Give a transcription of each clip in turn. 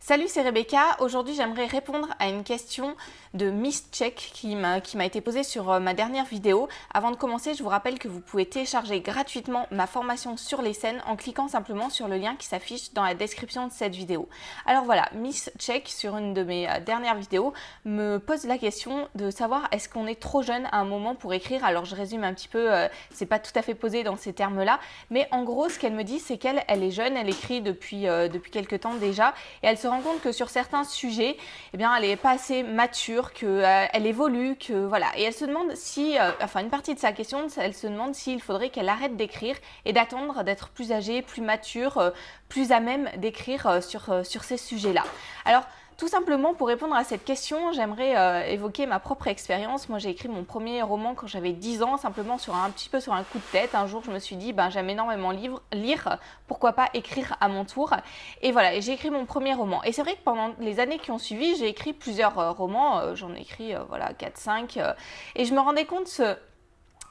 Salut, c'est Rebecca. Aujourd'hui, j'aimerais répondre à une question de Miss Check qui m'a été posée sur ma dernière vidéo. Avant de commencer, je vous rappelle que vous pouvez télécharger gratuitement ma formation sur les scènes en cliquant simplement sur le lien qui s'affiche dans la description de cette vidéo. Alors voilà, Miss Check, sur une de mes dernières vidéos, me pose la question de savoir est-ce qu'on est trop jeune à un moment pour écrire. Alors je résume un petit peu, c'est pas tout à fait posé dans ces termes-là, mais en gros, ce qu'elle me dit, c'est qu'elle est jeune, elle écrit depuis quelques temps déjà, et elle se rend compte que sur certains sujets, eh bien, elle n'est pas assez mature, qu'elle évolue, que voilà. Et elle se demande si, une partie de sa question, elle se demande s'il faudrait qu'elle arrête d'écrire et d'attendre d'être plus âgée, plus mature, plus à même d'écrire sur ces sujets-là. Alors, tout simplement, pour répondre à cette question, j'aimerais évoquer ma propre expérience. Moi, j'ai écrit mon premier roman quand j'avais 10 ans, simplement un petit peu sur un coup de tête. Un jour, je me suis dit, j'aime énormément lire, pourquoi pas écrire à mon tour. Et voilà, et j'ai écrit mon premier roman. Et c'est vrai que pendant les années qui ont suivi, j'ai écrit plusieurs romans. J'en ai écrit 4-5. Et je me rendais compte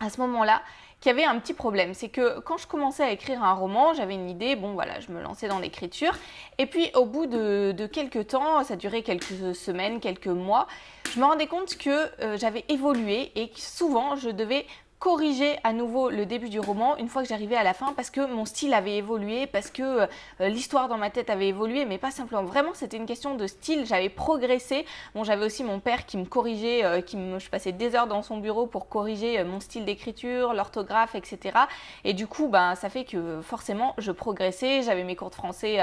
à ce moment-là qu'il y avait un petit problème, c'est que quand je commençais à écrire un roman, j'avais une idée, je me lançais dans l'écriture, et puis au bout de quelques temps, ça durait quelques semaines, quelques mois, je me rendais compte que j'avais évolué et que souvent je devais corriger à nouveau le début du roman une fois que j'arrivais à la fin parce que mon style avait évolué, parce que l'histoire dans ma tête avait évolué, mais pas simplement. Vraiment, c'était une question de style, j'avais progressé. Bon, j'avais aussi mon père qui me corrigeait, je passais des heures dans son bureau pour corriger mon style d'écriture, l'orthographe, etc. Et du coup, ça fait que forcément, je progressais. J'avais mes cours de français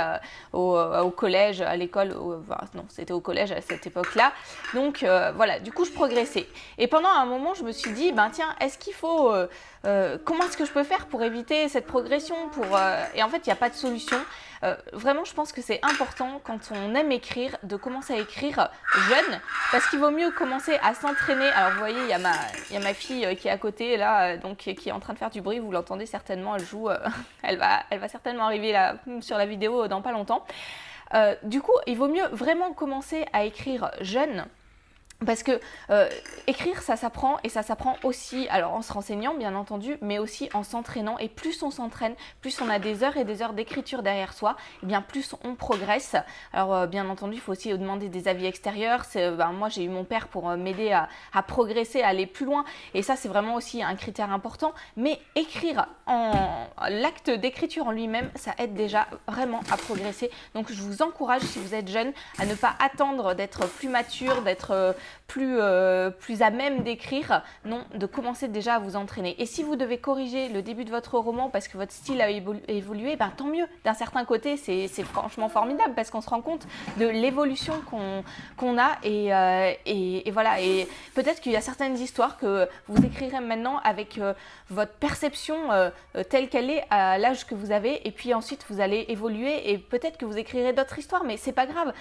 au collège, à l'école, non, c'était au collège à cette époque-là. Donc voilà, du coup, je progressais. Et pendant un moment, je me suis dit, tiens, est-ce qu'il faut comment est-ce que je peux faire pour éviter cette progression Et en fait, il n'y a pas de solution. Vraiment, je pense que c'est important quand on aime écrire de commencer à écrire jeune parce qu'il vaut mieux commencer à s'entraîner. Alors vous voyez, il y a ma fille qui est à côté là, qui est en train de faire du bruit, vous l'entendez certainement, elle joue, elle va certainement arriver là, sur la vidéo dans pas longtemps. Du coup, il vaut mieux vraiment commencer à écrire jeune. Parce que écrire, ça s'apprend et ça s'apprend aussi, alors en se renseignant bien entendu, mais aussi en s'entraînant. Et plus on s'entraîne, plus on a des heures et des heures d'écriture derrière soi, et bien plus on progresse. Alors bien entendu, il faut aussi demander des avis extérieurs. Moi, j'ai eu mon père pour m'aider à progresser, à aller plus loin. Et ça, c'est vraiment aussi un critère important. Mais écrire, l'acte d'écriture en lui-même, ça aide déjà vraiment à progresser. Donc je vous encourage, si vous êtes jeune, à ne pas attendre d'être plus mature, d'être plus à même d'écrire, non, de commencer déjà à vous entraîner. Et si vous devez corriger le début de votre roman parce que votre style a évolué, tant mieux. D'un certain côté, c'est franchement formidable parce qu'on se rend compte de l'évolution qu'on a et voilà. Et peut-être qu'il y a certaines histoires que vous écrirez maintenant avec votre perception telle qu'elle est à l'âge que vous avez, et puis ensuite vous allez évoluer et peut-être que vous écrirez d'autres histoires, mais c'est pas grave.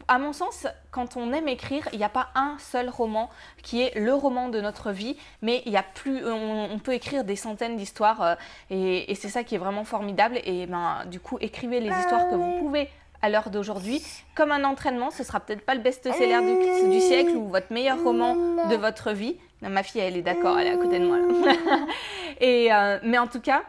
À mon sens, quand on aime écrire, il n'y a pas un seul roman qui est le roman de notre vie, mais on peut écrire des centaines d'histoires et c'est ça qui est vraiment formidable. Et du coup, écrivez les histoires que vous pouvez à l'heure d'aujourd'hui. Comme un entraînement, ce sera peut-être pas le best-seller du siècle ou votre meilleur roman de votre vie. Non, ma fille, elle est d'accord, elle est à côté de moi là. Mais en tout cas,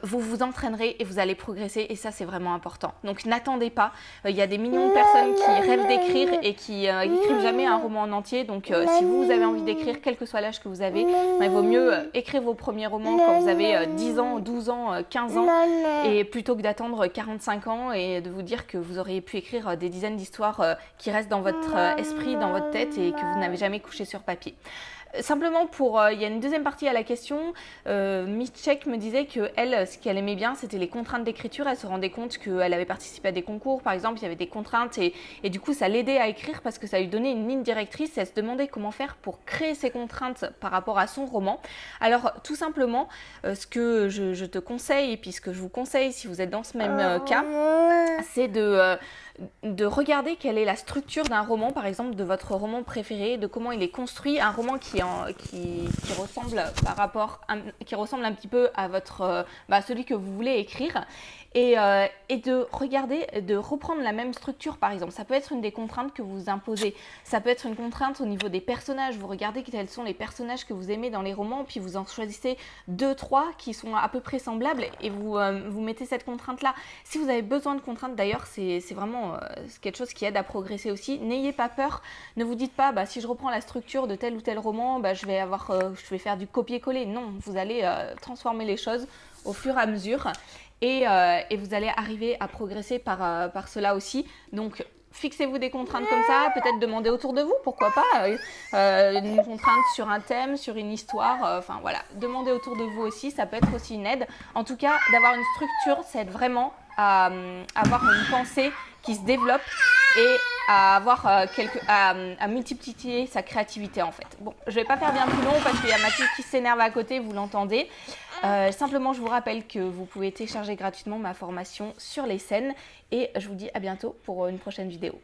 vous vous entraînerez et vous allez progresser, et ça c'est vraiment important. Donc n'attendez pas, il y a des millions de personnes qui rêvent d'écrire et qui n'écrivent jamais un roman en entier. Donc si vous avez envie d'écrire, quel que soit l'âge que vous avez, il vaut mieux écrire vos premiers romans quand vous avez 10 ans, 12 ans, 15 ans, et plutôt que d'attendre 45 ans et de vous dire que vous auriez pu écrire des dizaines d'histoires qui restent dans votre esprit, dans votre tête, et que vous n'avez jamais couché sur papier. Simplement il y a une deuxième partie à la question. Miss Check me disait que elle, ce qu'elle aimait bien, c'était les contraintes d'écriture. Elle se rendait compte qu'elle avait participé à des concours, par exemple, il y avait des contraintes et du coup ça l'aidait à écrire parce que ça lui donnait une ligne directrice. Elle se demandait comment faire pour créer ces contraintes par rapport à son roman. Alors tout simplement, ce que je te conseille, et puis ce que je vous conseille si vous êtes dans ce même cas, c'est de regarder quelle est la structure d'un roman, par exemple de votre roman préféré, de comment il est construit, un roman qui ressemble un petit peu à celui que vous voulez écrire, et de regarder, de reprendre la même structure par exemple. Ça peut être une des contraintes que vous imposez. Ça peut être une contrainte au niveau des personnages. Vous regardez quels sont les personnages que vous aimez dans les romans, puis vous en choisissez 2, 3 qui sont à peu près semblables et vous mettez cette contrainte-là. Si vous avez besoin de contraintes, d'ailleurs, c'est vraiment quelque chose qui aide à progresser aussi. N'ayez pas peur. Ne vous dites pas, si je reprends la structure de tel ou tel roman, je vais faire du copier-coller. Non, vous allez transformer les choses au fur et à mesure. Et vous allez arriver à progresser par cela aussi. Donc, fixez-vous des contraintes comme ça, peut-être demandez autour de vous, pourquoi pas, une contrainte sur un thème, sur une histoire, enfin voilà, demandez autour de vous aussi, ça peut être aussi une aide. En tout cas, d'avoir une structure, ça aide vraiment à avoir une pensée qui se développe et à avoir à multiplier sa créativité en fait. Bon, je ne vais pas faire bien plus long parce qu'il y a ma fille qui s'énerve à côté, vous l'entendez. Simplement, je vous rappelle que vous pouvez télécharger gratuitement ma formation sur les scènes et je vous dis à bientôt pour une prochaine vidéo.